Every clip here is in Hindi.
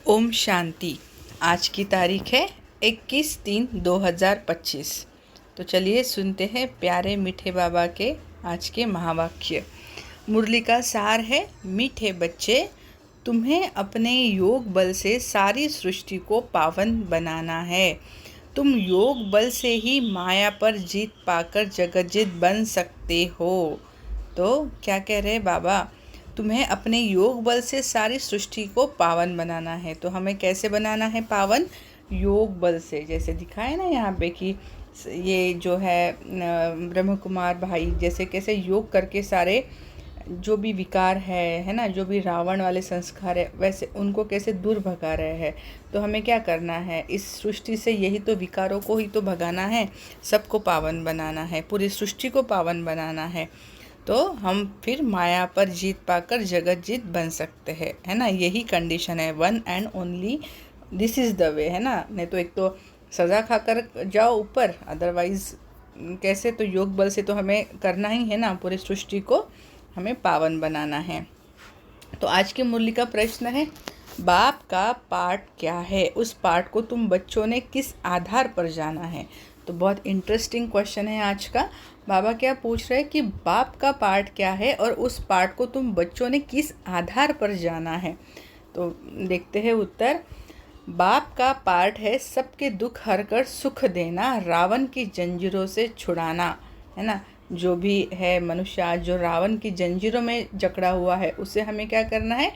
ओम शांति। आज की तारीख है 21/3/2025। तो चलिए सुनते हैं प्यारे मीठे बाबा के आज के महावाक्य। मुरली का सार है, मीठे बच्चे, तुम्हें अपने योग बल से सारी सृष्टि को पावन बनाना है। तुम योग बल से ही माया पर जीत पाकर जगज्जीत बन सकते हो। तो क्या कह रहे हैं बाबा? तुम्हें अपने योग बल से सारी सृष्टि को पावन बनाना है। तो हमें कैसे बनाना है पावन? योग बल से। जैसे दिखाए ना यहाँ पे कि ये जो है ब्रह्म कुमार भाई जैसे कैसे योग करके सारे जो भी विकार है ना, जो भी रावण वाले संस्कार है, वैसे उनको कैसे दूर भगा रहे हैं। तो हमें क्या करना है? इस सृष्टि से यही तो विकारों को ही तो भगाना है, सबको पावन बनाना है, पूरी सृष्टि को पावन बनाना है। तो हम फिर माया पर जीत पाकर जगत जीत बन सकते हैं, है ना। यही कंडीशन है, one and only this is the way, है ना। नहीं तो एक तो सज़ा खाकर जाओ ऊपर, अदरवाइज कैसे? तो योग बल से तो हमें करना ही है ना, पूरी सृष्टि को हमें पावन बनाना है। तो आज की मुरली का प्रश्न है, बाप का पाठ क्या है? उस पाठ को तुम बच्चों ने किस आधार पर जाना है? तो बहुत इंटरेस्टिंग क्वेश्चन है आज का। बाबा क्या पूछ रहे हैं कि बाप का पाठ क्या है और उस पाठ को तुम बच्चों ने किस आधार पर जाना है। तो देखते हैं उत्तर। बाप का पाठ है सबके दुख हरकर सुख देना, रावण की जंजीरों से छुड़ाना, है ना। जो भी है मनुष्य आज जो रावण की जंजीरों में जकड़ा हुआ है, उसे हमें क्या करना है?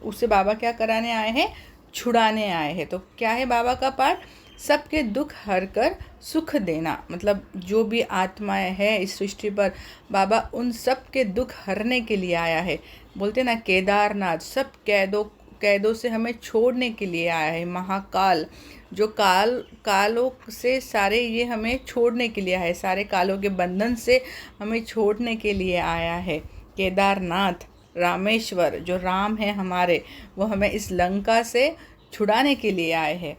उसे बाबा क्या कराने आए हैं? छुड़ाने आए हैं। तो क्या है बाबा का पाठ? सबके दुख हर कर सुख देना। मतलब जो भी आत्माएं हैं इस सृष्टि पर, बाबा उन सब के दुख हरने के लिए आया है। बोलते ना केदारनाथ, सब कैदों से हमें छोड़ने के लिए आया है। महाकाल जो कालों से सारे ये हमें छोड़ने के लिए आया है, सारे कालों के बंधन से हमें छोड़ने के लिए आया है। केदारनाथ, रामेश्वर जो राम है हमारे, वो हमें इस लंका से छुड़ाने के लिए आए हैं।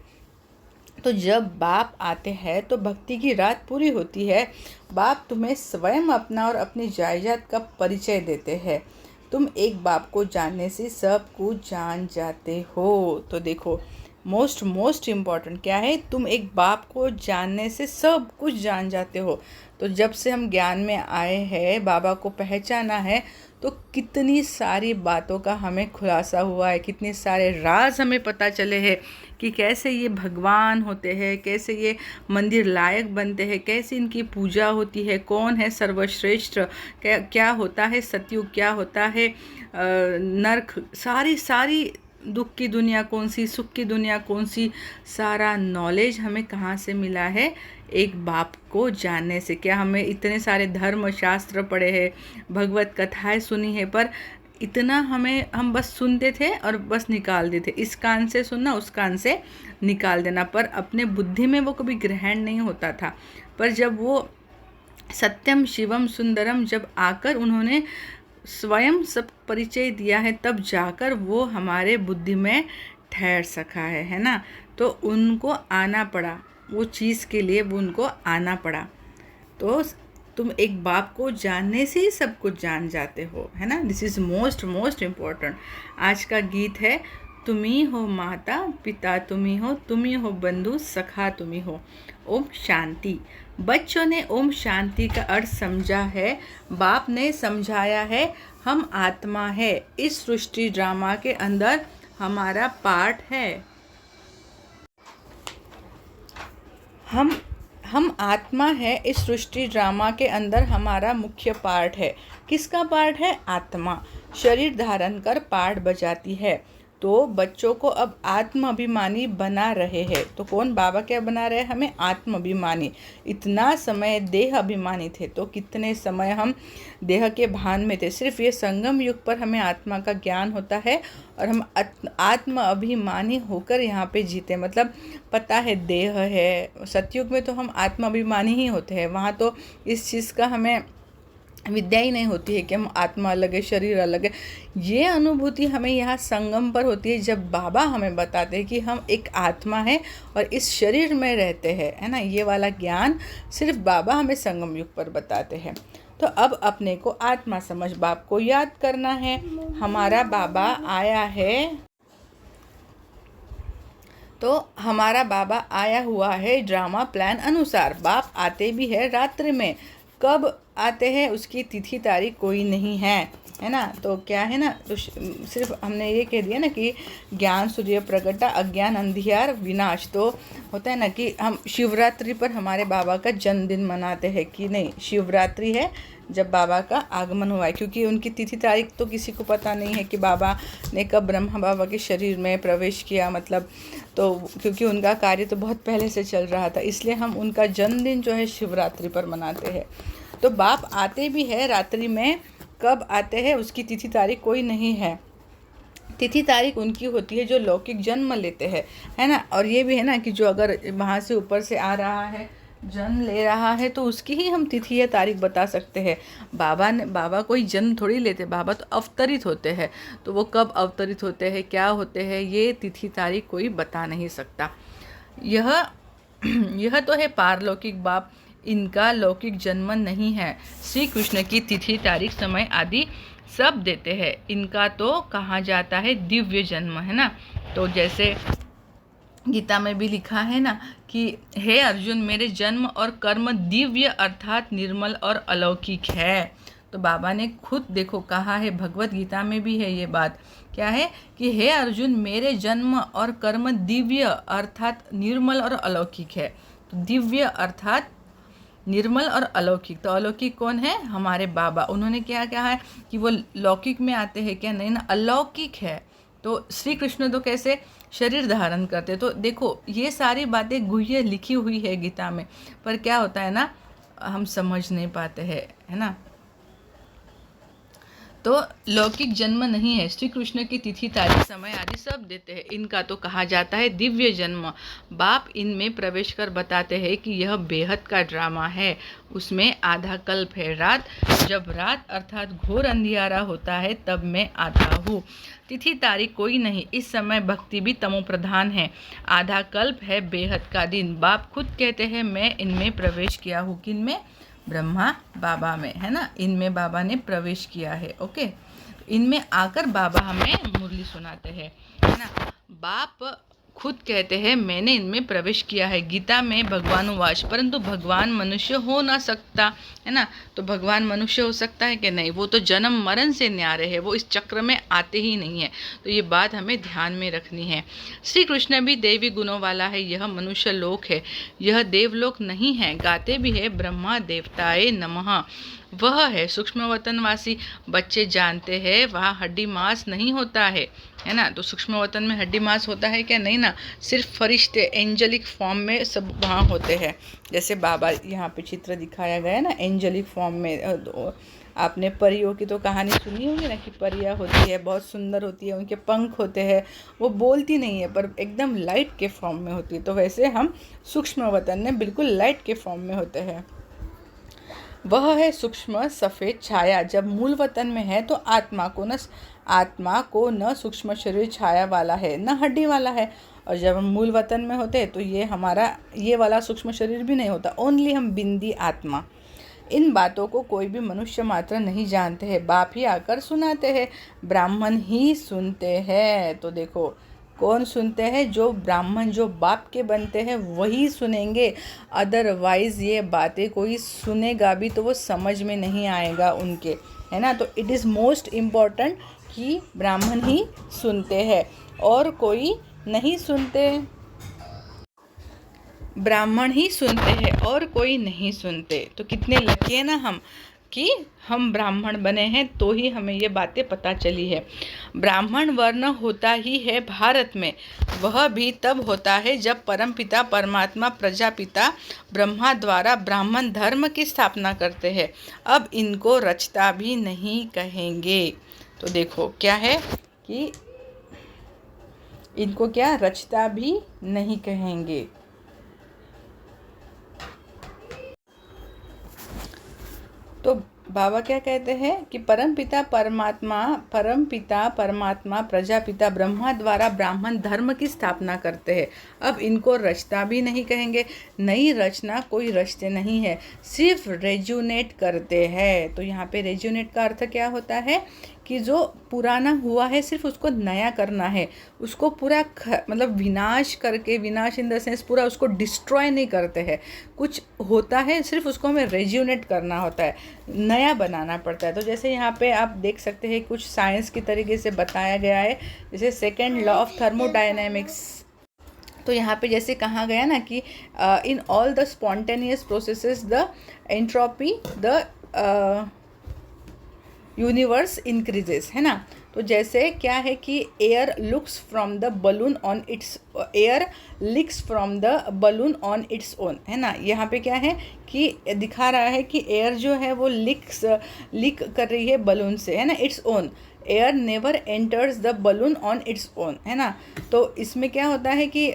तो जब बाप आते हैं तो भक्ति की रात पूरी होती है। बाप तुम्हें स्वयं अपना और अपनी जायदाद का परिचय देते हैं। तुम एक बाप को जानने से सब कुछ जान जाते हो। तो देखो, मोस्ट इम्पॉर्टेंट क्या है? तुम एक बाप को जानने से सब कुछ जान जाते हो। तो जब से हम ज्ञान में आए हैं, बाबा को पहचाना है, तो कितनी सारी बातों का हमें खुलासा हुआ है, कितने सारे राज हमें पता चले हैं कि कैसे ये भगवान होते हैं, कैसे ये मंदिर लायक बनते हैं, कैसे इनकी पूजा होती है, कौन है सर्वश्रेष्ठ, क्या होता है सतयुग, क्या होता है नरक, सारी दुख की दुनिया कौन सी, सुख की दुनिया कौन सी, सारा नॉलेज हमें कहाँ से मिला है? एक बाप को जानने से। क्या हमें इतने सारे धर्म शास्त्र पढ़े हैं, भगवत कथाएं सुनी है, पर इतना हम बस सुनते थे और बस निकाल देते, इस कान से सुनना उस कान से निकाल देना, पर अपने बुद्धि में वो कभी ग्रहण नहीं होता था। पर जब वो सत्यम शिवम सुंदरम जब आकर उन्होंने स्वयं सब परिचय दिया है, तब जाकर वो हमारे बुद्धि में ठहर सका है ना। तो उनको आना पड़ा, वो चीज़ के लिए वो उनको आना पड़ा। तो तुम एक बाप को जानने से ही सब कुछ जान जाते हो, है ना। This is most important. आज का गीत है, तुम ही हो माता पिता, तुम ही हो बंधु सखा, तुम ही हो। ओम शांति। बच्चों ने ओम शांति का अर्थ समझा है, बाप ने समझाया है। हम आत्मा है, इस सृष्टि ड्रामा के अंदर हमारा पार्ट है। हम आत्मा है, इस सृष्टि ड्रामा के अंदर हमारा मुख्य पार्ट है। किसका पार्ट है? आत्मा शरीर धारण कर पार्ट बजाती है। तो बच्चों को अब आत्माभिमानी बना रहे हैं। तो कौन? बाबा क्या बना रहे हैं हमें? आत्माभिमानी। इतना समय देह अभिमानी थे, तो कितने समय हम देह के भान में थे। सिर्फ ये संगम युग पर हमें आत्मा का ज्ञान होता है और हम आत्म अभिमानी होकर यहाँ पे जीते। मतलब पता है देह है, सतयुग में तो हम आत्म अभिमानी ही होते हैं। वहाँ तो इस चीज़ का हमें विद्या ही नहीं होती है कि हम आत्मा अलग है शरीर अलग है। ये अनुभूति हमें यहाँ संगम पर होती है, जब बाबा हमें बताते हैं कि हम एक आत्मा है और इस शरीर में रहते हैं, है ना। ये वाला ज्ञान सिर्फ बाबा हमें संगम युग पर बताते हैं। तो अब अपने को आत्मा समझ बाप को याद करना है। हमारा बाबा आया है तो हमारा बाबा आया हुआ है ड्रामा प्लान अनुसार। बाप आते भी है रात्रि में, कब आते हैं उसकी तिथि तारीख कोई नहीं है ना। तो क्या है ना, तो सिर्फ हमने ये कह दिया ना कि ज्ञान सूर्य प्रगटा अज्ञान अंधियार विनाश। तो होता है ना कि हम शिवरात्रि पर हमारे बाबा का जन्मदिन मनाते हैं कि नहीं, शिवरात्रि है जब बाबा का आगमन हुआ है, क्योंकि उनकी तिथि तारीख तो किसी को पता नहीं है कि बाबा ने कब ब्रह्मा बाबा के शरीर में प्रवेश किया, मतलब तो क्योंकि उनका कार्य तो बहुत पहले से चल रहा था, इसलिए हम उनका जन्मदिन जो है शिवरात्रि पर मनाते हैं। तो बाप आते भी है रात्रि में, कब आते हैं उसकी तिथि तारीख कोई नहीं है। तिथि तारीख उनकी होती है जो लौकिक जन्म लेते हैं, है ना। और ये भी है ना कि जो अगर वहाँ से ऊपर से आ रहा है, जन्म ले रहा है, तो उसकी ही हम तिथि या तारीख बता सकते हैं। बाबा कोई जन्म थोड़ी लेते, बाबा तो अवतरित होते हैं। तो वो कब अवतरित होते हैं, क्या होते हैं, ये तिथि तारीख कोई बता नहीं सकता। यह तो है पारलौकिक बाप, इनका लौकिक जन्म नहीं है। श्री कृष्ण की तिथि तारीख समय आदि सब देते हैं। इनका तो कहा जाता है दिव्य जन्म, है ना। तो जैसे गीता में भी लिखा है ना कि हे अर्जुन, मेरे जन्म और कर्म दिव्य अर्थात निर्मल और अलौकिक है। तो बाबा ने खुद देखो कहा है, भगवत गीता में भी है ये बात, क्या है कि हे अर्जुन, मेरे जन्म और कर्म दिव्य अर्थात निर्मल और अलौकिक है। तो दिव्य अर्थात निर्मल और अलौकिक, तो अलौकिक कौन है, हमारे बाबा। उन्होंने क्या कहा है कि वो लौकिक में आते हैं, क्या नहीं ना, अलौकिक है। तो श्री कृष्ण तो कैसे शरीर धारण करते। तो देखो ये सारी बातें गुह्य लिखी हुई है गीता में, पर क्या होता है ना, हम समझ नहीं पाते हैं, है ना। तो लौकिक जन्म नहीं है। श्री कृष्ण की तिथि तारीख समय आदि सब देते हैं। इनका तो कहा जाता है दिव्य जन्म। बाप इनमें प्रवेश कर बताते हैं कि यह बेहद का ड्रामा है, उसमें आधा कल्प है। जब रात अर्थात घोर अंधियारा होता है तब मैं आता हूँ। तिथि तारीख कोई नहीं, इस समय भक्ति भी तमो प्रधान है। आधा कल्प है बेहद का दिन। बाप खुद कहते हैं मैं इनमें प्रवेश किया हूँ। किन में, ब्रह्मा बाबा में, है ना। इनमें बाबा ने प्रवेश किया है। ओके, इनमें आकर बाबा हमें मुरली सुनाते हैं, है ना। बाप खुद कहते हैं मैंने इनमें प्रवेश किया है। गीता में भगवान उवाच, परंतु भगवान मनुष्य हो ना सकता, है ना। तो भगवान मनुष्य हो सकता है कि नहीं, वो तो जन्म मरण से न्यारे है, वो इस चक्र में आते ही नहीं है। तो ये बात हमें ध्यान में रखनी है। श्री कृष्ण भी देवी गुणों वाला है, यह मनुष्य लोक है, यह देवलोक नहीं है। गाते भी है ब्रह्मा देवताए नमः, वह है सूक्ष्म वतनवासी। बच्चे जानते हैं वहाँ हड्डी मांस नहीं होता है ना। तो सूक्ष्म वतन में हड्डी मांस होता है क्या, नहीं ना। सिर्फ फरिश्ते एंजेलिक फॉर्म में सब वहाँ होते हैं। जैसे बाबा यहाँ पे चित्र दिखाया गया है ना, एंजेलिक फॉर्म में। आपने परियों की तो कहानी सुनी होगी ना कि परियां होती है, बहुत सुंदर होती है, उनके पंख होते हैं, वो बोलती नहीं है पर एकदम लाइट के फॉर्म में होती है। तो वैसे हम सूक्ष्म वतन में बिल्कुल लाइट के फॉर्म में होते हैं। वह है सूक्ष्म सफ़ेद छाया। जब मूल वतन में है तो आत्मा को न सूक्ष्म शरीर छाया वाला है न हड्डी वाला है। और जब हम मूल वतन में होते हैं तो ये वाला सूक्ष्म शरीर भी नहीं होता, ओनली हम बिंदी आत्मा। इन बातों को कोई भी मनुष्य मात्र नहीं जानते हैं, बाप ही आकर सुनाते हैं, ब्राह्मण ही सुनते हैं। तो देखो कौन सुनते हैं, जो ब्राह्मण जो बाप के बनते हैं वही सुनेंगे। अदरवाइज़ ये बातें कोई सुनेगा भी तो वो समझ में नहीं आएगा उनके, है ना। तो इट इज़ मोस्ट इम्पॉर्टेंट कि ब्राह्मण ही सुनते हैं और कोई नहीं सुनते। ब्राह्मण ही सुनते हैं और कोई नहीं सुनते। तो कितने लकी है ना हम कि हम ब्राह्मण बने हैं, तो ही हमें ये बातें पता चली है। ब्राह्मण वर्ण होता ही है भारत में, वह भी तब होता है जब परमपिता परमात्मा प्रजापिता ब्रह्मा द्वारा ब्राह्मण धर्म की स्थापना करते हैं। अब इनको रचता भी नहीं कहेंगे। तो देखो क्या है कि इनको क्या रचता भी नहीं कहेंगे। तो बाबा क्या कहते हैं कि परमपिता परमात्मा प्रजापिता ब्रह्मा द्वारा ब्राह्मण धर्म की स्थापना करते हैं। अब इनको रचना भी नहीं कहेंगे। नई रचना कोई रचते नहीं है, सिर्फ रेजुनेट करते हैं। तो यहाँ पे रेजुनेट का अर्थ क्या होता है कि जो पुराना हुआ है सिर्फ उसको नया करना है, उसको पूरा मतलब विनाश करके, विनाश इन द सेंस पूरा उसको डिस्ट्रॉय नहीं करते हैं। कुछ होता है सिर्फ उसको हमें रेज्यूनेट करना होता है, नया बनाना पड़ता है। तो जैसे यहाँ पे आप देख सकते हैं कुछ साइंस की तरीके से बताया गया है, जैसे सेकेंड लॉ ऑफ थर्मोडायनेमिक्स। तो यहाँ पे जैसे कहा गया ना कि in all the spontaneous processes the entropy the universe increases, है ना। तो जैसे क्या है कि air looks from the balloon on it's, air लिक्स from the balloon on its own, है ना। यहाँ पे क्या है कि दिखा रहा है कि एयर जो है वो लीक कर रही है बलून से, है ना, its own. Air never enters the balloon on its own, है ना। तो इसमें क्या होता है कि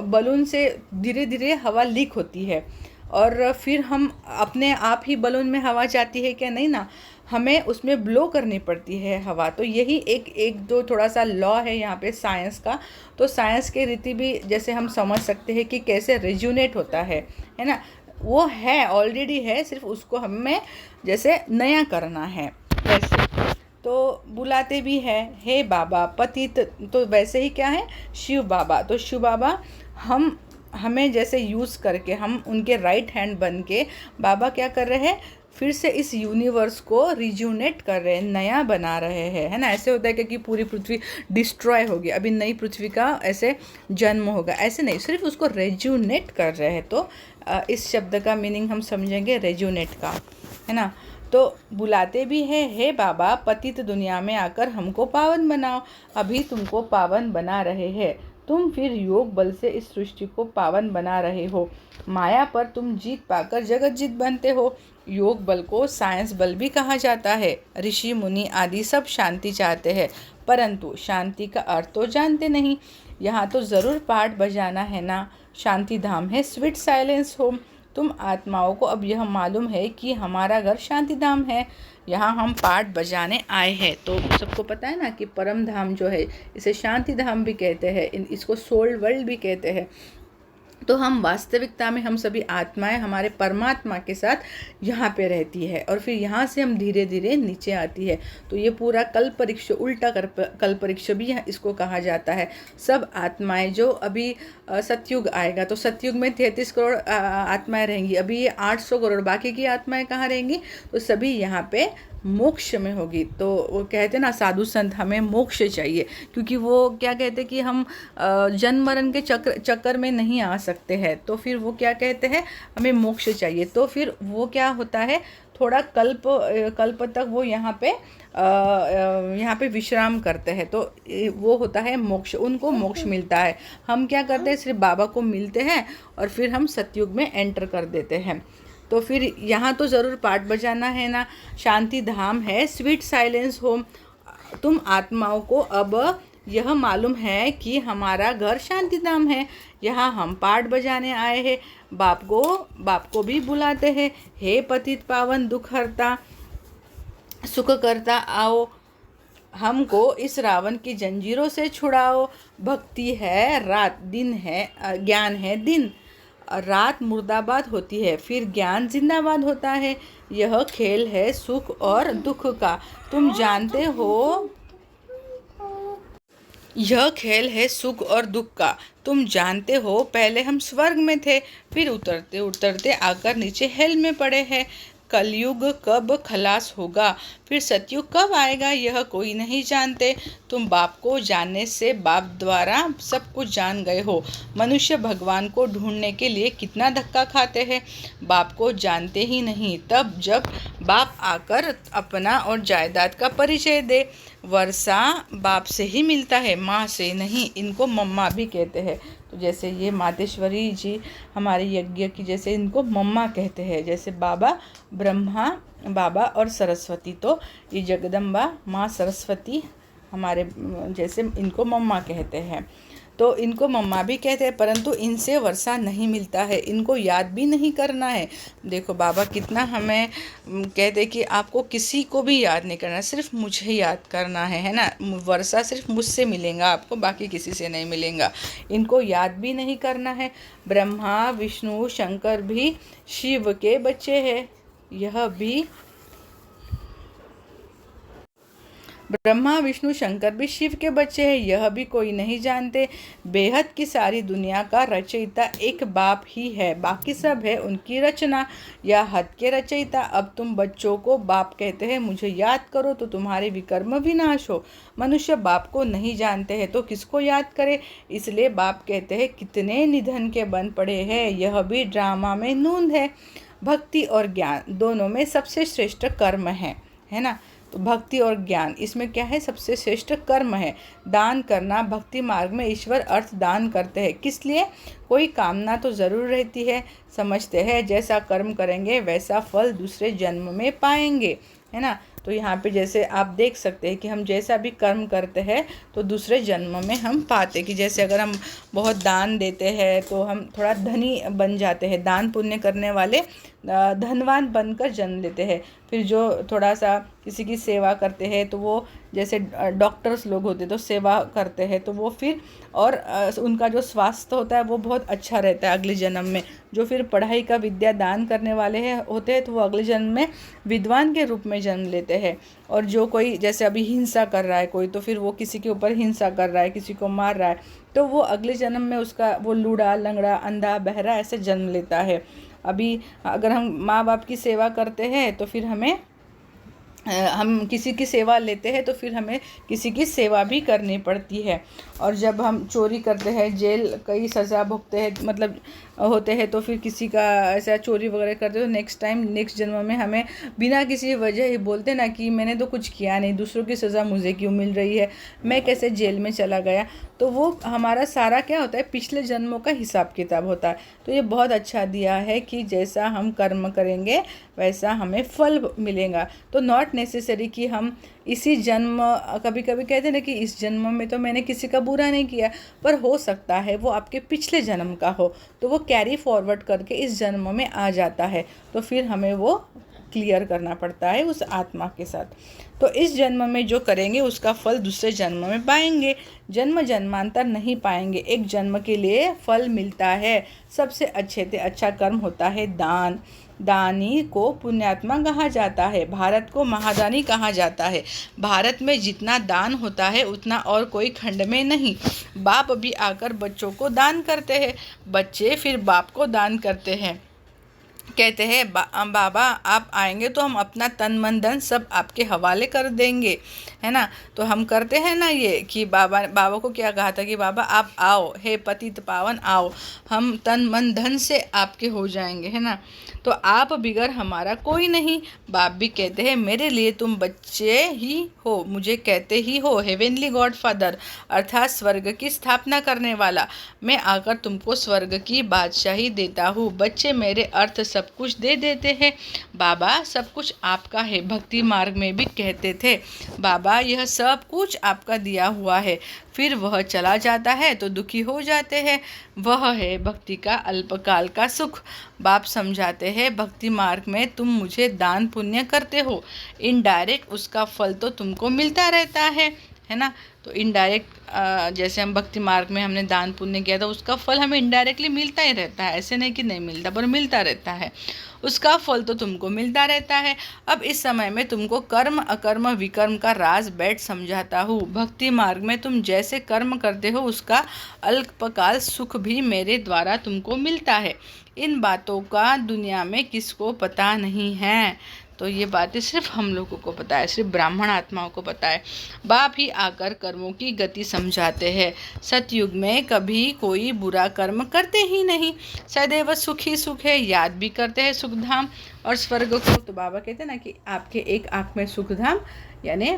बलून से धीरे धीरे हवा लीक होती है और फिर हम अपने आप ही बलून में हवा जाती है क्या, नहीं ना, हमें उसमें ब्लो करनी पड़ती है हवा। तो यही एक जो थोड़ा सा लॉ है यहाँ पे साइंस का। तो साइंस के रीति भी जैसे हम समझ सकते हैं कि कैसे रेज्यूनेट होता है ना। वो है, ऑलरेडी है, सिर्फ उसको हमें जैसे नया करना है वैसे। तो बुलाते भी है हे बाबा पतित, तो वैसे ही क्या है शिव बाबा। तो शिव बाबा हमें जैसे यूज़ करके हम उनके राइट हैंड बन के बाबा क्या कर रहे हैं, फिर से इस यूनिवर्स को रिज्यूनेट कर रहे हैं, नया बना रहे हैं, है ना। ऐसे होता है क्योंकि पूरी पृथ्वी डिस्ट्रॉय होगी, अभी नई पृथ्वी का ऐसे जन्म होगा, ऐसे नहीं, सिर्फ उसको रेज्यूनेट कर रहे हैं। तो इस शब्द का मीनिंग हम समझेंगे रेज्यूनेट का, है ना। तो बुलाते भी हैं हे बाबा पतित दुनिया में आकर हमको पावन बनाओ, अभी तुमको पावन बना रहे हैं, तुम फिर योग बल से इस सृष्टि को पावन बना रहे हो, माया पर तुम जीत पाकर जगत जीत बनते हो। योग बल को साइंस बल भी कहा जाता है। ऋषि मुनि आदि सब शांति चाहते हैं, परंतु शांति का अर्थ तो जानते नहीं। यहाँ तो ज़रूर पाठ बजाना है ना, शांति धाम है स्वीट साइलेंस होम। तुम आत्माओं को अब यह मालूम है कि हमारा घर शांति धाम है, यहाँ हम पाठ बजाने आए हैं। तो सबको पता है ना कि परम धाम जो है इसे शांति धाम भी कहते हैं, इसको सोल वर्ल्ड भी कहते हैं। तो हम वास्तविकता में हम सभी आत्माएं हमारे परमात्मा के साथ यहाँ पे रहती है और फिर यहाँ से हम धीरे धीरे नीचे आती है। तो ये पूरा कल्प वृक्ष, उल्टा कल्प वृक्ष भी इसको कहा जाता है। सब आत्माएं जो अभी सतयुग आएगा तो सतयुग में 33 करोड़ आत्माएं रहेंगी, अभी ये 800 करोड़ बाकी की आत्माएं कहाँ रहेंगी, तो सभी यहाँ पे मोक्ष में होगी। तो वो कहते हैं ना साधु संत हमें मोक्ष चाहिए, क्योंकि वो क्या कहते हैं कि हम जन्म मरण के चक्कर में नहीं आ सकते हैं। तो फिर वो क्या कहते हैं हमें मोक्ष चाहिए। तो फिर वो क्या होता है थोड़ा कल्प तक वो यहाँ पे विश्राम करते हैं। तो वो होता है मोक्ष, उनको मोक्ष मिलता है। हम क्या करते हैं सिर्फ बाबा को मिलते हैं और फिर हम सतयुग में एंटर कर देते हैं। तो फिर यहाँ तो ज़रूर पाठ बजाना है ना, शांति धाम है स्वीट साइलेंस होम। तुम आत्माओं को अब यह मालूम है कि हमारा घर शांति धाम है, यहाँ हम पाठ बजाने आए हैं। बाप को भी बुलाते हैं, हे पतित पावन दुख हरता सुख करता आओ, हमको इस रावण की जंजीरों से छुड़ाओ। भक्ति है रात, दिन है ज्ञान है दिन, रात मुर्दाबाद होती है फिर ज्ञान जिंदाबाद होता है। यह खेल है सुख और दुख का, तुम जानते हो। यह खेल है सुख और दुख का, तुम जानते हो। पहले हम स्वर्ग में थे, फिर उतरते उतरते आकर नीचे हेल में पड़े हैं। कलयुग कब खलास होगा, फिर सतयुग कब आएगा, यह कोई नहीं जानते। तुम बाप को जानने से बाप द्वारा सब कुछ जान गए हो। मनुष्य भगवान को ढूंढने के लिए कितना धक्का खाते हैं, बाप को जानते ही नहीं। तब जब बाप आकर अपना और जायदाद का परिचय दे। वर्षा बाप से ही मिलता है, माँ से नहीं, इनको मम्मा भी कहते हैं। तो जैसे ये मातेश्वरी जी हमारे यज्ञ की, जैसे इनको मम्मा कहते हैं, जैसे बाबा ब्रह्मा बाबा और सरस्वती, तो ये जगदम्बा माँ सरस्वती हमारे जैसे इनको मम्मा कहते हैं। तो इनको मम्मा भी कहते हैं, परंतु इनसे वर्षा नहीं मिलता है, इनको याद भी नहीं करना है। देखो बाबा कितना हमें कहते हैं कि आपको किसी को भी याद नहीं करना, सिर्फ मुझे याद करना है ना। वर्षा सिर्फ मुझसे मिलेगा आपको, बाकी किसी से नहीं मिलेगा। इनको याद भी नहीं करना है। ब्रह्मा विष्णु शंकर भी शिव के बच्चे हैं, यह भी ब्रह्मा विष्णु शंकर भी शिव के बच्चे हैं, यह भी कोई नहीं जानते। बेहद की सारी दुनिया का रचयिता एक बाप ही है, बाकी सब है उनकी रचना। या हद के रचयिता, अब तुम बच्चों को बाप कहते हैं, मुझे याद करो तो तुम्हारे विकर्म विनाश हो। मनुष्य बाप को नहीं जानते हैं तो किसको याद करे, इसलिए बाप कहते हैं कितने निधन के बन पड़े हैं। यह भी ड्रामा में नूंद है। भक्ति और ज्ञान दोनों में सबसे श्रेष्ठ कर्म है ना। तो भक्ति और ज्ञान, इसमें क्या है, सबसे श्रेष्ठ कर्म है दान करना। भक्ति मार्ग में ईश्वर अर्थ दान करते हैं, किस लिए, कोई कामना तो ज़रूर रहती है। समझते हैं जैसा कर्म करेंगे वैसा फल दूसरे जन्म में पाएंगे, है ना। तो यहाँ पे जैसे आप देख सकते हैं कि हम जैसा भी कर्म करते हैं तो दूसरे जन्म में हम पाते, कि जैसे अगर हम बहुत दान देते हैं तो हम थोड़ा धनी बन जाते हैं। दान पुण्य करने वाले धनवान बनकर जन्म लेते हैं। फिर जो थोड़ा सा किसी की सेवा करते हैं तो वो, जैसे डॉक्टर्स लोग होते हैं तो सेवा करते हैं तो वो फिर और उनका जो स्वास्थ्य होता है वो बहुत अच्छा रहता है अगले जन्म में। जो फिर पढ़ाई का विद्या दान करने वाले होते हैं तो वो अगले जन्म में विद्वान के रूप में जन्म लेते हैं। और जो कोई जैसे अभी हिंसा कर रहा है कोई, तो फिर वो किसी के ऊपर हिंसा कर रहा है, किसी को मार रहा है, तो वो अगले जन्म में उसका वो लूड़ा लंगड़ा अंधा बहरा ऐसे जन्म लेता है। अभी अगर हम माँ बाप की सेवा करते हैं तो फिर हम किसी की सेवा लेते हैं तो फिर हमें किसी की सेवा भी करनी पड़ती है। और जब हम चोरी करते हैं, जेल कई सज़ा भुगते हैं मतलब होते हैं, तो फिर किसी का ऐसा चोरी वगैरह करते तो नेक्स्ट जन्म में हमें बिना किसी वजह ही बोलते ना कि मैंने तो कुछ किया नहीं, दूसरों की सज़ा मुझे क्यों मिल रही है, मैं कैसे जेल में चला गया। तो वो हमारा सारा क्या होता है, पिछले जन्मों का हिसाब किताब होता है। तो ये बहुत अच्छा दिया है कि जैसा हम कर्म करेंगे वैसा हमें फल मिलेगा। तो नॉट नेसेसरी कि हम इसी जन्म, कभी कभी कहते हैं ना कि इस जन्म में तो मैंने किसी का बुरा नहीं किया, पर हो सकता है वो आपके पिछले जन्म का हो, तो वो कैरी फॉरवर्ड करके इस जन्म में आ जाता है। तो फिर हमें वो क्लियर करना पड़ता है उस आत्मा के साथ। तो इस जन्म में जो करेंगे उसका फल दूसरे जन्म में पाएंगे, जन्म जन्मांतर नहीं पाएंगे। एक जन्म के लिए फल मिलता है। सबसे अच्छे से अच्छा कर्म होता है दान। दानी को पुण्यात्मा कहा जाता है। भारत को महादानी कहा जाता है। भारत में जितना दान होता है उतना और कोई खंड में नहीं। बाप भी आकर बच्चों को दान करते हैं, बच्चे फिर बाप को दान करते हैं। कहते हैं बाबा आप आएंगे तो हम अपना तन मन धन सब आपके हवाले कर देंगे, है ना। तो हम करते हैं ना ये कि बाबा को क्या कहा था कि बाबा आप आओ, हे पतित पावन आओ, हम तन मन धन से आपके हो जाएंगे, है ना। तो आप बिगर हमारा कोई नहीं। बाप भी कहते हैं मेरे लिए तुम बच्चे ही हो, मुझे कहते ही हो हेवेनली गॉड फादर, अर्थात स्वर्ग की स्थापना करने वाला। मैं आकर तुमको स्वर्ग की बादशाही देता हूँ। बच्चे मेरे अर्थ सब कुछ दे देते हैं। बाबा सब कुछ आपका है। भक्ति मार्ग में भी कहते थे बाबा यह सब कुछ आपका दिया हुआ है। फिर वह चला जाता है तो दुखी हो जाते हैं। वह है भक्ति का अल्पकाल का सुख। बाप समझाते हैं भक्ति मार्ग में तुम मुझे दान पुण्य करते हो, इनडायरेक्ट उसका फल तो तुमको मिलता रहता है ना। तो इनडायरेक्ट जैसे हम भक्ति मार्ग में हमने दान पुण्य किया था उसका फल हमें इनडायरेक्टली मिलता ही रहता है। ऐसे नहीं कि नहीं मिलता, पर मिलता रहता है। उसका फल तो तुमको मिलता रहता है। अब इस समय में तुमको कर्म अकर्म विकर्म का राज बैठ समझाता हूँ। भक्ति मार्ग में तुम जैसे कर्म करते हो उसका अल्पकाल सुख भी मेरे द्वारा तुमको मिलता है। इन बातों का दुनिया में किसको पता नहीं है। तो ये बातें सिर्फ हम लोगों को पता है, सिर्फ ब्राह्मण आत्माओं को पता है। बाप ही आकर कर्मों की गति समझाते हैं। सतयुग में कभी कोई बुरा कर्म करते ही नहीं, सदैव सुख ही सुख है। याद भी करते हैं सुखधाम और स्वर्ग को। तो बाबा कहते हैं ना कि आपके एक आँख में सुखधाम यानी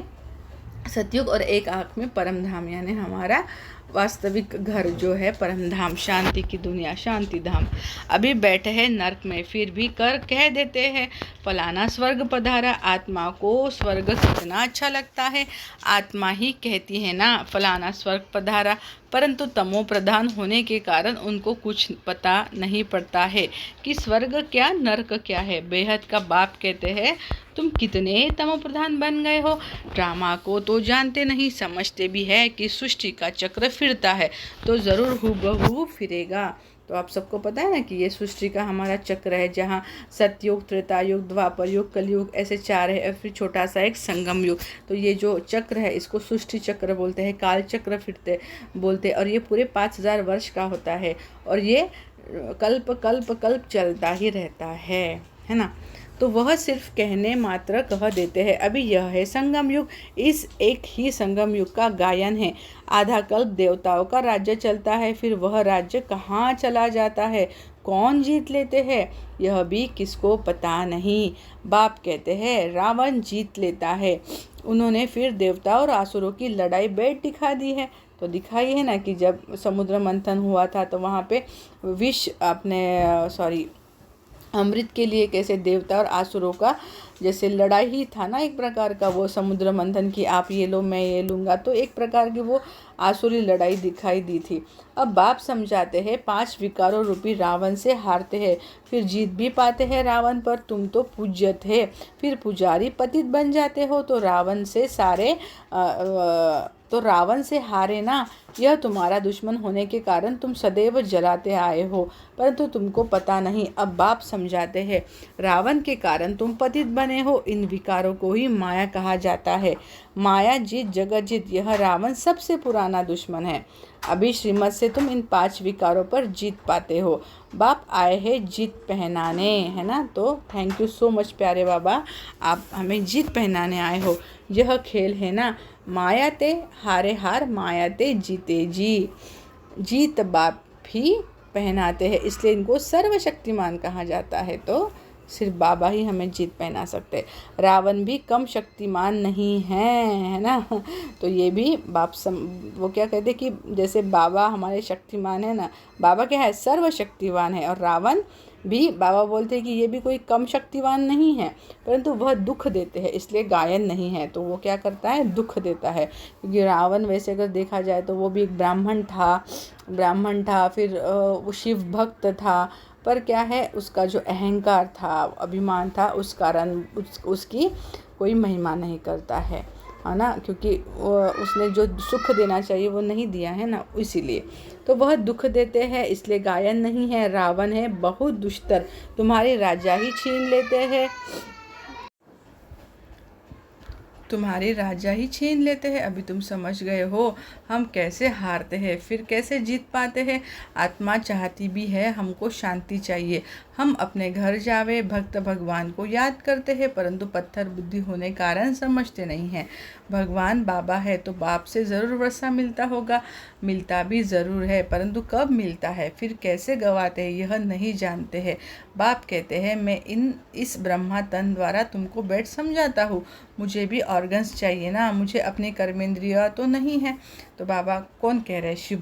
सतयुग और एक आँख में परम धाम यानी हमारा वास्तविक घर जो है परम धाम, शांति की दुनिया, शांति धाम। अभी बैठे हैं नर्क में, फिर भी कह देते हैं फलाना स्वर्ग पधारा। आत्मा को स्वर्ग कितना अच्छा लगता है। आत्मा ही कहती है ना फलाना स्वर्ग पधारा, परंतु तमो प्रधान होने के कारण उनको कुछ पता नहीं पड़ता है कि स्वर्ग क्या नर्क क्या है। बेहद का बाप कहते हैं तुम कितने तमो प्रधान बन गए हो। ड्रामा को तो जानते नहीं, समझते भी है कि सृष्टि का चक्र फिरता है तो ज़रूर हूबहू फिरेगा। तो आप सबको पता है ना कि ये सृष्टि का हमारा चक्र है, जहाँ सतयुग, त्रेता युग, द्वापर युग, कलयुग, ऐसे 4 है, और फिर छोटा सा एक संगम युग। तो ये जो चक्र है इसको सृष्टि चक्र बोलते हैं, काल चक्र फिरते बोलते हैं, और ये पूरे 5000 वर्ष का होता है, और ये कल्प कल्प कल्प चलता ही रहता है ना। तो वह सिर्फ कहने मात्र कह देते हैं। अभी यह है संगम युग, इस एक ही संगम युग का गायन है। आधा कल्प देवताओं का राज्य चलता है, फिर वह राज्य कहाँ चला जाता है, कौन जीत लेते हैं, यह भी किसको पता नहीं। बाप कहते हैं रावण जीत लेता है। उन्होंने फिर देवता और असुरों की लड़ाई बैठ दिखा दी है। तो दिखाई है ना कि जब समुद्र मंथन हुआ था तो वहाँ पे अमृत के लिए कैसे देवता और आसुरों का जैसे लड़ाई ही था ना, एक प्रकार का वो समुद्र मंथन की, आप ये लो मैं ये लूँगा, तो एक प्रकार की वो आसुरी लड़ाई दिखाई दी थी। अब बाप समझाते हैं 5 विकारों रूपी रावण से हारते हैं, फिर जीत भी पाते हैं रावण पर। तुम तो पूज्य थे, फिर पुजारी पतित बन जाते हो, तो रावण से हारे ना। यह तुम्हारा दुश्मन होने के कारण तुम सदैव जलाते आए हो, परंतु तुमको पता नहीं। अब बाप समझाते हैं रावण के कारण तुम पतित बने हो। इन विकारों को ही माया कहा जाता है। माया जीत जगत जीत, यह रावण सबसे पुराना दुश्मन है। अभी श्रीमत से तुम इन 5 विकारों पर जीत पाते हो। बाप आए हैं जीत पहनाने, है ना। तो थैंक यू सो मच प्यारे बाबा, आप हमें जीत पहनाने आए हो। यह खेल है ना, माया ते हारे हार, माया ते जीते जी। जीत बाप भी पहनाते हैं, इसलिए इनको सर्वशक्तिमान कहा जाता है। तो सिर्फ बाबा ही हमें जीत पहना सकते। रावण भी कम शक्तिमान नहीं है, है ना। तो ये भी वो क्या कहते कि जैसे बाबा हमारे शक्तिमान है ना, बाबा क्या है, सर्वशक्तिवान है, और रावण भी बाबा बोलते हैं कि ये भी कोई कम शक्तिवान नहीं है, परंतु वह दुख देते हैं, इसलिए गायन नहीं है। तो वो क्या करता है, दुख देता है। क्योंकि रावण वैसे अगर देखा जाए तो वो भी एक ब्राह्मण था, फिर वो शिव भक्त था, पर क्या है, उसका जो अहंकार था, अभिमान था, उस कारण उसकी कोई महिमा नहीं करता है ना। क्योंकि उसने जो सुख देना चाहिए वो नहीं दिया है ना, इसीलिए तो वह दुख देते हैं, इसलिए गायन नहीं है। रावण है बहुत दुष्टर, तुम्हारी राजा ही छीन लेते हैं, तुम्हारे राजा ही छीन लेते हैं। अभी तुम समझ गए हो हम कैसे हारते हैं, फिर कैसे जीत पाते हैं। आत्मा चाहती भी है, हमको शांति चाहिए, हम अपने घर जावे। भक्त भगवान को याद करते हैं, परंतु पत्थर बुद्धि होने कारण समझते नहीं हैं। भगवान बाबा है तो बाप से ज़रूर वर्षा मिलता होगा, मिलता भी ज़रूर है, परंतु कब मिलता है, फिर कैसे गवाते हैं, यह नहीं जानते हैं। बाप कहते हैं मैं इस ब्रह्मा तन द्वारा तुमको बैठ समझाता हूँ, मुझे भी ऑर्गन्स चाहिए ना, मुझे अपनी कर्मेंद्रिया तो नहीं है। तो बाबा कौन कह रहे हैं, शिव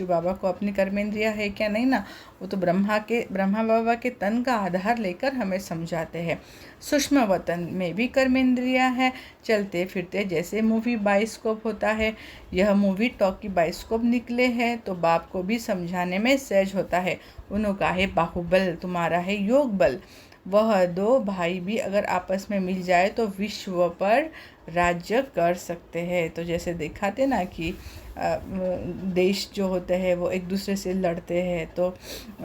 बाबा को अपनी कर्मेंद्रिया है क्या, नहीं ना। वो तो ब्रह्मा बाबा के तन का आधार लेकर हमें समझाते हैं। सूक्ष्म वतन में भी कर्मेंद्रिया है, चलते फिरते जैसे मूवी बाइस्कोप होता है, यह मूवी टॉकी बाइस्कोप निकले हैं, तो बाप को भी समझाने में सहज होता है। उनका है बाहुबल, तुम्हारा है योग बल। वह 2 भाई भी अगर आपस में मिल जाए तो विश्व पर राज्य कर सकते हैं। तो जैसे दिखाते ना कि देश जो होते हैं वो एक दूसरे से लड़ते हैं, तो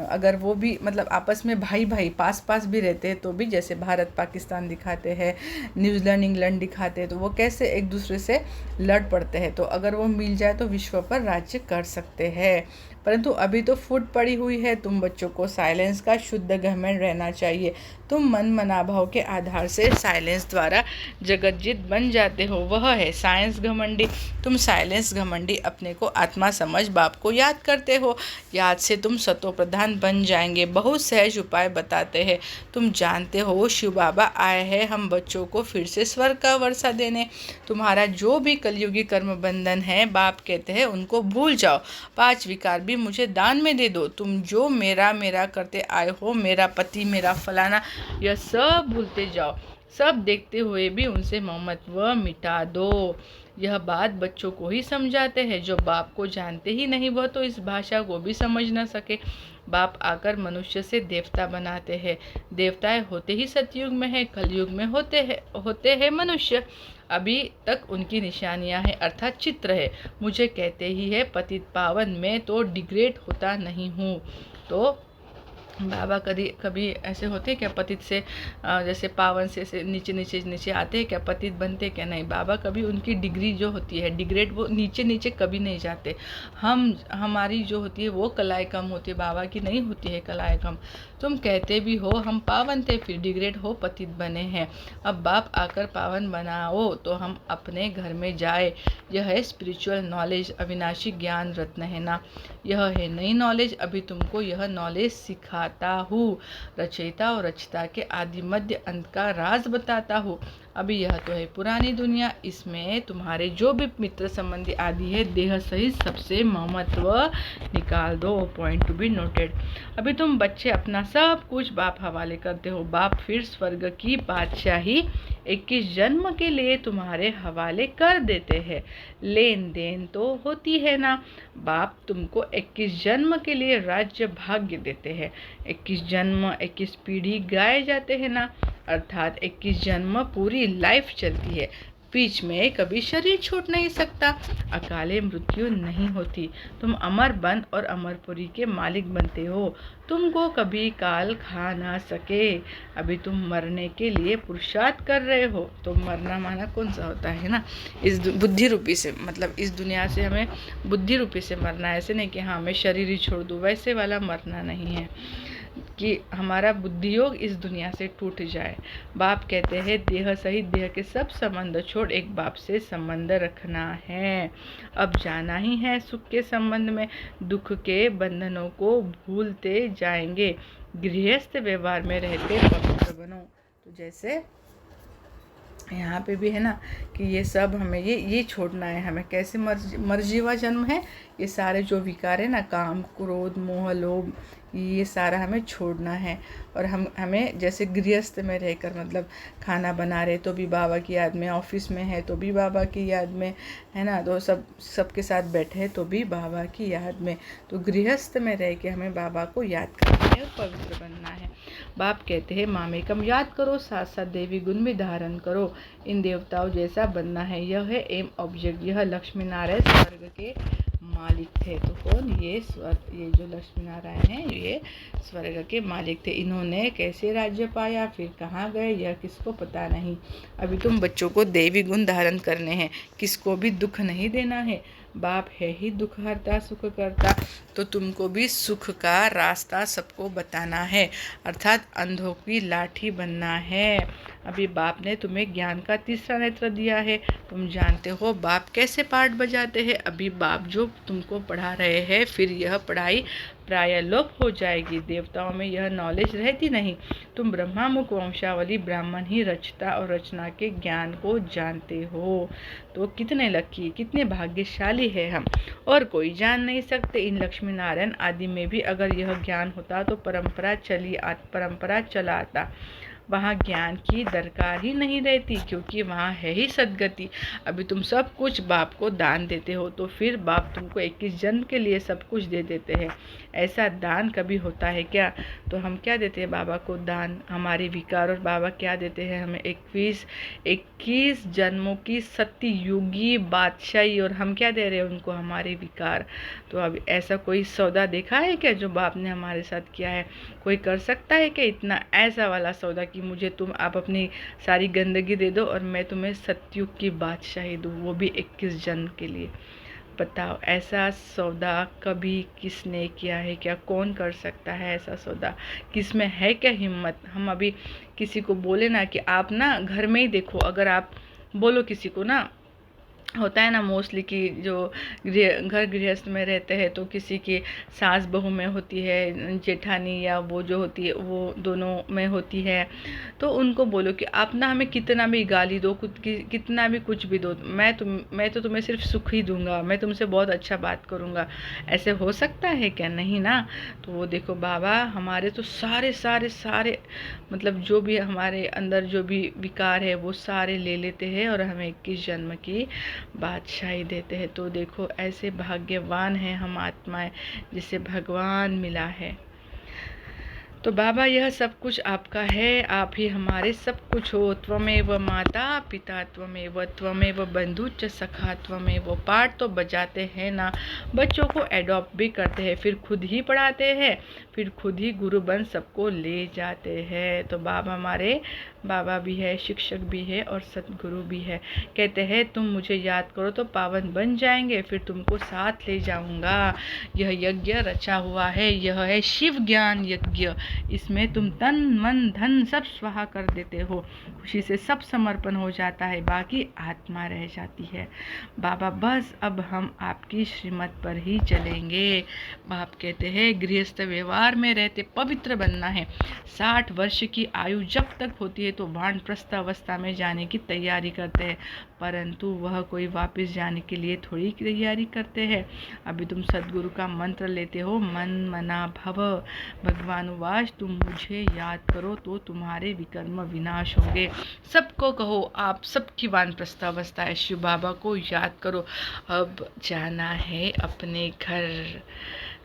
अगर वो भी मतलब आपस में भाई पास भी रहते हैं, तो भी जैसे भारत पाकिस्तान दिखाते हैं, न्यूजीलैंड इंग्लैंड दिखाते हैं, तो वो कैसे एक दूसरे से लड़ पड़ते हैं। तो अगर वो मिल जाए तो विश्व पर राज्य कर सकते हैं। परंतु अभी तो फूट पड़ी हुई है। तुम बच्चों को साइलेंस का शुद्ध घमंड रहना चाहिए। तुम मन मनाभाव के आधार से साइलेंस द्वारा जगतजीत बन जाते हो, वह है साइंस घमंडी। तुम साइलेंस घमंडी अपने को आत्मा समझ बाप को याद करते हो, याद से तुम सतो प्रधान बन जाएंगे। बहुत सहज उपाय बताते हैं, तुम जानते हो शिव बाबा आए हैं हम बच्चों को फिर से स्वर्ग का वर्षा देने। तुम्हारा जो भी कलयुगी कर्म बंधन है, बाप कहते हैं उनको भूल जाओ। 5 विकार भी मुझे दान में दे दो। तुम जो मेरा करते आए हो, मेरा पति, मेरा फलाना, यह सब भूलते जाओ। सब देखते हुए भी उनसे ममत्व मिटा दो। यह बात बच्चों को ही समझाते हैं, जो बाप को जानते ही नहीं वह तो इस भाषा को भी समझ न सके। बाप आकर मनुष्य से देवता बनाते हैं। देवताएं होते ही सतयुग में है, कलयुग में होते हैं मनुष्य। अभी तक उनकी निशानियां हैं, अर्थात चित्र है। मुझे कहते ही है पतित पावन, मैं तो डिग्रेड होता नहीं हूँ। तो बाबा कभी ऐसे होते हैं क्या पतित से जैसे पावन से नीचे नीचे नीचे आते हैं क्या, पतित बनते क्या? नहीं, बाबा कभी उनकी डिग्री जो होती है डिग्रेड, वो नीचे नीचे कभी नहीं जाते। हमारी जो होती है वो कलाएं कम होती है, बाबा की नहीं होती है कलाएं कम। तुम कहते भी हो हम पावन थे, फिर डिग्रेड हो पतित बने हैं। अब बाप आकर पावन बनाओ तो हम अपने घर में जाए। यह है स्पिरिचुअल नॉलेज, अविनाशी ज्ञान रत्न है ना। यह है नई नॉलेज, अभी तुमको यह नॉलेज सिखाता हूँ। रचयिता और रचयिता के आदि मध्य अंत का राज बताता हूँ। अभी यह तो है पुरानी दुनिया, इसमें तुम्हारे जो भी मित्र संबंधी आदि है देह सहित सबसे महत्व निकाल दो। Point to be noted. अभी तुम बच्चे अपना सब कुछ बाप हवाले करते हो। बाप फिर स्वर्ग की बादशाही 21 जन्म के लिए तुम्हारे हवाले कर देते हैं। लेन देन तो होती है ना। बाप तुमको 21 जन्म के लिए राज्य भाग्य देते हैं। 21 जन्म 21 पीढ़ी गाए जाते हैं ना, अर्थात 21 जन्म पूरी लाइफ चलती है। बीच में कभी शरीर छूट नहीं सकता, अकाले मृत्यु नहीं होती। तुम अमर बन और अमरपुरी के मालिक बनते हो। तुमको कभी काल खा ना सके। अभी तुम मरने के लिए पुरुषार्थ कर रहे हो। तो मरना माना कौन सा होता है ना, इस बुद्धि रूपी से, मतलब इस दुनिया से हमें बुद्धि रूपी से मरना है। ऐसे नहीं कि हाँ मैं शरीर ही छोड़ दूँ, वैसे वाला मरना नहीं है कि हमारा बुद्धि योग इस दुनिया से टूट जाए। बाप कहते हैं देह सहित देह के सब संबंध छोड़ एक बाप से संबंध रखना है। अब जाना ही है सुख के संबंध में, दुख के बंधनों को भूलते जाएंगे। गृहस्थ व्यवहार में रहते पवित्र बनो। तो जैसे यहाँ पे भी है ना कि ये सब हमें ये छोड़ना है। हमें कैसे मर्जीवा जन्म है, ये सारे जो विकार है ना, काम क्रोध मोह लोभ, ये सारा हमें छोड़ना है। और हमें जैसे गृहस्थ में रहकर, मतलब खाना बना रहे तो भी बाबा की याद में, ऑफिस में है तो भी बाबा की याद में, है ना, तो सबके साथ बैठे हैं तो भी बाबा की याद में। तो गृहस्थ में रह के हमें बाबा को याद करना है और पवित्र बनना है। बाप कहते हैं मामेकम याद करो, साथ साथ देवी गुण भी धारण करो। इन देवताओं जैसा बनना है, यह है एम ऑब्जेक्ट। यह लक्ष्मी नारायण स्वर्ग के मालिक थे। तो कौन? ये जो लक्ष्मी नारायण हैं ये स्वर्ग के मालिक थे। इन्होंने कैसे राज्य पाया, फिर कहाँ गए, यह किसको पता नहीं। अभी तुम बच्चों को देवी गुण धारण करने हैं, किसको भी दुख नहीं देना है। बाप है ही दुख हरता सुख करता, तो तुमको भी सुख का रास्ता सबको बताना है, अर्थात अंधों की लाठी बनना है। अभी बाप ने तुम्हें ज्ञान का तीसरा नेत्र दिया है। तुम जानते हो बाप कैसे पाठ बजाते हैं। अभी बाप जो तुमको पढ़ा रहे हैं, फिर यह पढ़ाई प्राय लोप हो जाएगी। देवताओं में यह नॉलेज रहती नहीं। तुम ब्रह्मामुख वंशावली ब्राह्मण ही रचता और रचना के ज्ञान को जानते हो। तो कितने लकी, कितने भाग्यशाली है हम, और कोई जान नहीं सकते। इन लक्ष्मी नारायण आदि में भी अगर यह ज्ञान होता तो परंपरा चला आता। वहाँ ज्ञान की दरकार ही नहीं रहती, क्योंकि वहाँ है ही सद्गति। अभी तुम सब कुछ बाप को दान देते हो, तो फिर बाप तुमको 21 जन्म के लिए सब कुछ दे देते हैं। ऐसा दान कभी होता है क्या? तो हम क्या देते हैं बाबा को? दान, हमारे विकार। और बाबा क्या देते हैं हमें? 21 जन्मों की सत्य युगी बादशाही। और हम क्या दे रहे हैं उनको? हमारे विकार। तो अब ऐसा कोई सौदा देखा है क्या जो बाप ने हमारे साथ किया है? कोई कर सकता है क्या इतना ऐसा वाला सौदा कि मुझे आप अपनी सारी गंदगी दे दो और मैं तुम्हें सतयुग की बादशाही दूँ, वो भी 21 जन्म के लिए? बताओ, ऐसा सौदा कभी किसने किया है क्या? कौन कर सकता है ऐसा सौदा? किसमें है क्या हिम्मत? हम अभी किसी को बोले ना कि आप ना घर में ही देखो, अगर आप बोलो किसी को ना, होता है ना मोस्टली कि जो घर गृहस्थ में रहते हैं तो किसी की सास बहू में होती है, जेठानी या वो जो होती है वो दोनों में होती है। तो उनको बोलो कि आप ना हमें कितना भी गाली दो, कितना भी कुछ भी दो, मैं तो तुम्हें सिर्फ सुख ही दूंगा, मैं तुमसे बहुत अच्छा बात करूंगा। ऐसे हो सकता है क्या? नहीं ना। तो वो देखो बाबा हमारे तो सारे मतलब जो भी हमारे अंदर जो भी विकार है वो सारे ले लेते हैं और हमें 21 जन्म की बादशाही देते हैं। तो देखो ऐसे भाग्यवान हैं हम आत्माएं जिसे भगवान मिला है। तो बाबा यह सब कुछ आपका है, आप ही हमारे सब कुछ हो। त्वमेव माता पिता त्वमेव बंधु च सखा त्वमेव। पाठ तो बजाते हैं ना, बच्चों को एडॉप्ट भी करते हैं, फिर खुद ही पढ़ाते हैं, फिर खुद ही गुरु बन सबको ले जाते हैं। तो बाबा हमारे बाबा भी है, शिक्षक भी है और सतगुरु भी है। कहते हैं तुम मुझे याद करो तो पावन बन जाएंगे, फिर तुमको साथ ले जाऊंगा। यह यज्ञ रचा हुआ है, यह है शिव ज्ञान यज्ञ। इसमें तुम तन मन धन सब स्वाहा कर देते हो, खुशी से सब समर्पण हो जाता है, बाकी आत्मा रह जाती है। बाबा बस अब हम आपकी श्रीमत पर ही चलेंगे। बाप कहते हैं गृहस्थ व्यवहार में रहते पवित्र बनना है। 60 वर्ष की आयु जब तक होती है तो वानप्रस्थ अवस्था में जाने की तैयारी करते हैं, परंतु वह कोई वापस जाने के लिए थोड़ी तैयारी करते हैं। अभी तुम सदगुरु का मंत्र लेते हो, मन मना भव। भगवान वास तुम मुझे याद करो तो तुम्हारे विकर्म विनाश होंगे। सबको कहो आप सबकी वानप्रस्थ अवस्था है, शिव बाबा को याद करो। अब जाना है अपने घर,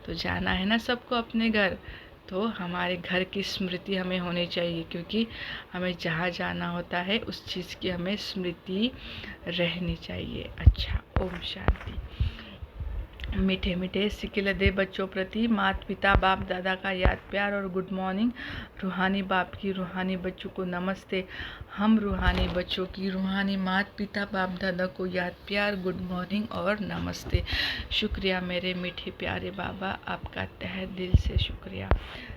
तो जाना है ना सबको अपने घर। तो हमारे घर की स्मृति हमें होनी चाहिए, क्योंकि हमें जहाँ जाना होता है उस चीज़ की हमें स्मृति रहनी चाहिए। अच्छा, ओम शांति। मीठे मीठे सिकिल दे बच्चों प्रति माता पिता बाप दादा का याद प्यार और गुड मॉर्निंग। रूहानी बाप की रूहानी बच्चों को नमस्ते। हम रूहानी बच्चों की रूहानी माता पिता बाप दादा को याद प्यार, गुड मॉर्निंग और नमस्ते। शुक्रिया मेरे मीठे प्यारे बाबा, आपका तहे दिल से शुक्रिया।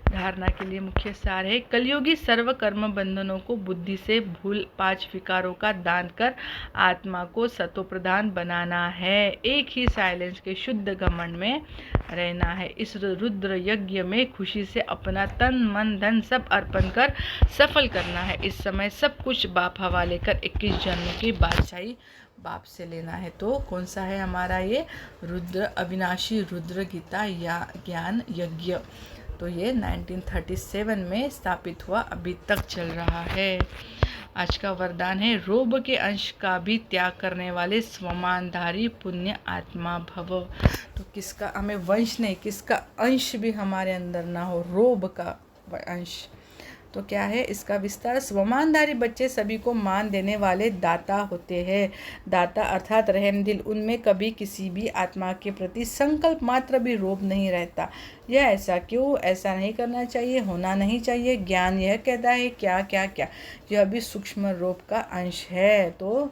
धारणा के लिए मुख्य सार है, कलयुगी सर्व कर्म बंधनों को बुद्धि से भूल 5 विकारों का दान कर आत्मा को सतो प्रधान बनाना है। एक ही साइलेंस के शुद्ध घमंड में रहना है। इस रुद्र यज्ञ में खुशी से अपना तन मन धन सब अर्पण कर सफल करना है। इस समय सब कुछ बाप हवाले कर 21 जन्मों की बादशाही बाप से लेना है। तो कौन सा है हमारा ये रुद्र अविनाशी रुद्र गीता या ज्ञान यज्ञ। तो ये 1937 में स्थापित हुआ, अभी तक चल रहा है। आज का वरदान है, रोब के अंश का भी त्याग करने वाले स्वमानधारी पुण्य आत्मा भव। तो किसका हमें वंश नहीं, किसका अंश भी हमारे अंदर ना हो, रोब का अंश। तो क्या है इसका विस्तार, स्वमानधारी बच्चे सभी को मान देने वाले दाता होते हैं। दाता अर्थात रहमदिल, उनमें कभी किसी भी आत्मा के प्रति संकल्प मात्र भी रोब नहीं रहता। यह ऐसा क्यों, ऐसा नहीं करना चाहिए, होना नहीं चाहिए। ज्ञान यह कहता है क्या क्या क्या, यह भी सूक्ष्म रोब का अंश है। तो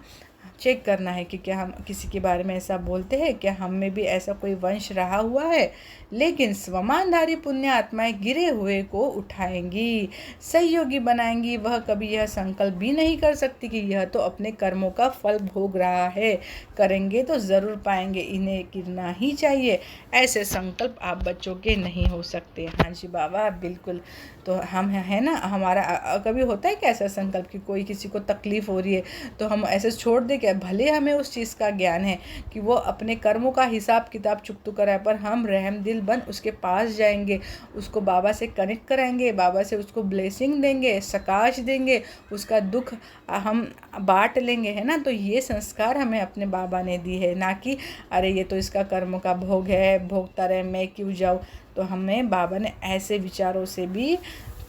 चेक करना है कि क्या हम किसी के बारे में ऐसा बोलते हैं, क्या हम में भी ऐसा कोई वंश रहा हुआ है। लेकिन स्वमानधारी पुण्य आत्माएं गिरे हुए को उठाएंगी, सहयोगी बनाएंगी। वह कभी यह संकल्प भी नहीं कर सकती कि यह तो अपने कर्मों का फल भोग रहा है, करेंगे तो ज़रूर पाएंगे, इन्हें गिरना ही चाहिए। ऐसे संकल्प आप बच्चों के नहीं हो सकते। हाँ जी बाबा, बिल्कुल। तो हम है ना, हमारा कभी होता है कि ऐसा संकल्प कि कोई किसी को तकलीफ़ हो रही है तो हम ऐसे छोड़ दे क्या, भले हमें उस चीज़ का ज्ञान है कि वो अपने कर्मों का हिसाब किताब चुकतू कराए, पर हम रहमदिल बन उसके पास जाएंगे, उसको बाबा से कनेक्ट कराएंगे, बाबा से उसको ब्लेसिंग देंगे, सकाश देंगे, उसका दुख हम बांट लेंगे, है ना। तो ये संस्कार हमें अपने बाबा ने दी है, ना कि अरे ये तो इसका कर्मों का भोग है, भोगता रहे, मैं क्यों जाऊँ। तो हमें बाबा ने ऐसे विचारों से भी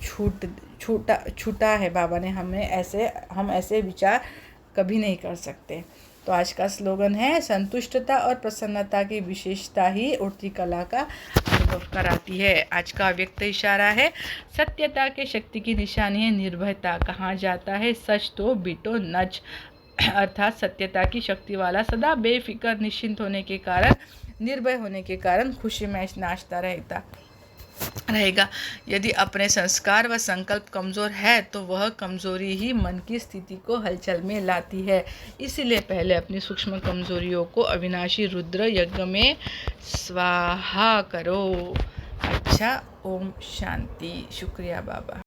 छूटा है। बाबा ने हम ऐसे विचार कभी नहीं कर सकते। तो आज का स्लोगन है, संतुष्टता और प्रसन्नता की विशेषता ही उड़ती कला का अनुभव कराती है। आज का व्यक्त इशारा है, सत्यता के शक्ति की निशानी है निर्भयता। कहा जाता है सच तो बीटो नच, अर्थात सत्यता की शक्ति वाला सदा बेफिक्र निश्चिंत होने के कारण, निर्भय होने के कारण खुशी में नाचता रहेगा। यदि अपने संस्कार व संकल्प कमज़ोर है तो वह कमज़ोरी ही मन की स्थिति को हलचल में लाती है। इसीलिए पहले अपनी सूक्ष्म कमज़ोरियों को अविनाशी रुद्र यज्ञ में स्वाहा करो। अच्छा, ओम शांति। शुक्रिया बाबा।